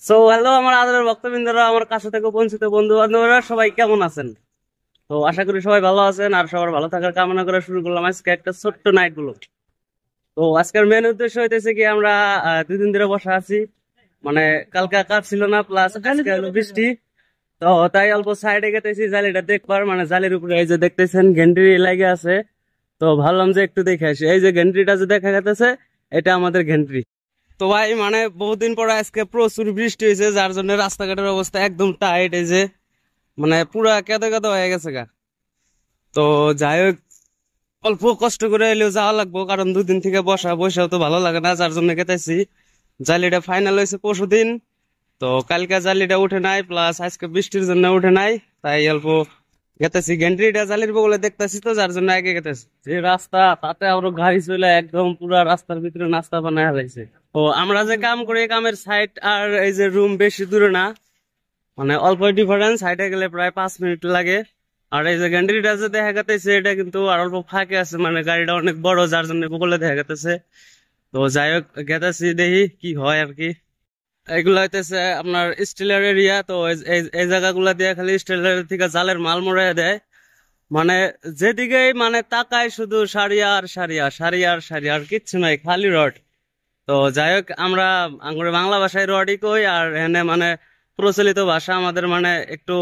So hello আমার আদরের ভক্তবৃন্দরা, আমার কাছে থেকে বঞ্চিত বন্ধু বান্ধবরা সবাই কেমন আছেন? তো আশা করি সবাই ভালো আছেন, আর সবার ভালো থাকার কামনা করে শুরু করলাম আজকে একটা ছোট্ট নাইট গুলো। তো আজকের মেন উদ্দেশ্য হইতেছে কি, আমরা 2 দিন ধরে বসা আছি। মানে কালকে কাজ ছিল না, প্লাস আজকে হলো বৃষ্টি। তো তাই অল্প সাইডে গেতেছি জালিটা দেখবার, মানে জালির উপরে এই যে দেখতেছেন ঘেন্টি লাগে আছে। তো ভাবলাম যে একটু দেখে আসি, এই যে ঘেন্ট্রিটা যে দেখা গেতেছে, এটা আমাদের ঘেন্ট্রি। তো ভাই মানে বহুদিন পরে আজকে প্রচুর বৃষ্টি হয়েছে, যার জন্য রাস্তাঘাটের অবস্থা একদম টাইট। এই যে মানে পুরা কেঁদো কেঁদো হয়ে গেছে গা। তো যাই হোক, অল্প কষ্ট করে এলেও যাওয়া লাগবো, কারণ 2 দিন থেকে বসা বসেও তো ভালো লাগে না, যার জন্য গেতেছি। জালিটা ফাইনাল হয়েছে পরশুদিন। তো কালকে জালিটা উঠে নাই, প্লাস আজকে বৃষ্টির জন্য উঠে নাই। তাই অল্প গেতেছি, গেন্ট্রিটা জালির বগলে দেখতেছি, তো যার জন্য আগে গেতেছি। যে রাস্তা, তাতে আরো গাড়ি চলে একদম পুরা রাস্তার ভিতরে নাস্তা বানায় হালাইছে। তো আমরা যে কাম করি, এই কামের সাইট আর এই যে রুম বেশি দূরে না, মানে অল্প ডিফারেন্স, হাইটে গেলে প্রায় 5 মিনিট লাগে। আর এই যে গাড়িটা যে দেখা গেতেছে, এটা কিন্তু আর অল্প ফাঁকে আছে, মানে গাড়িটা অনেক বড়, যার জন্য বগলে দেখা গেতেছে। তো যাই হোক, গেতেছি দেখি কি হয় আর কি। এগুলা হইতেছে আপনার স্টিলের এরিয়া। তো এই জায়গাগুলা দিয়ে খালি স্টিলের থেকে জালের মাল মরাই দেয়। মানে যেদিকেই মানে তাকায় শুধু সারিয়া আর সারিয়া, সারিয়া আর সারিয়া, আর কিচ্ছু নাই, খালি রড। তো যাই হোক, আমরা আঙ্গুরে বাংলা ভাষায় রডই কই, আর এনে মানে প্রচলিত ভাষা আমাদের মানে একটু,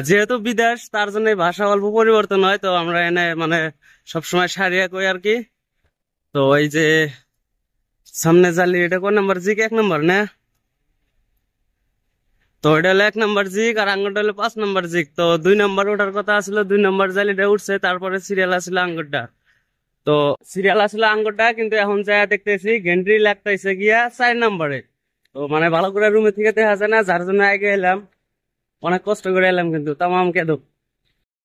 যেহেতু বিদেশ তার জন্য এই ভাষা অল্প পরিবর্তন হয়। তো আমরা এনে মানে সবসময় সারিয়া কই আর কি। তো এই যে সামনে জালি, এটা কোন নাম্বার জিক? 1 নম্বর না? তো এটা হলো 1 নম্বর জিক, আর আঙ্গুরটা হলো 5 নম্বর জিক। তো 2 নম্বর ওঠার কথা আসলে 2 নম্বর জালিটা উঠছে, তারপরে সিরিয়াল আসলে আঙ্গুরটা। তো সিরিয়াল আসলে আঙ্গুরটা, কিন্তু এখন যা দেখতেছি গেন্ড্রি লাগতেছে গিয়া 4 নম্বরে। তো মানে ভালো করে রুমে থেকে দেখা যায় না, যার জন্য আগে এলাম, অনেক কষ্ট করে এলাম, কিন্তু তামাম কেদো।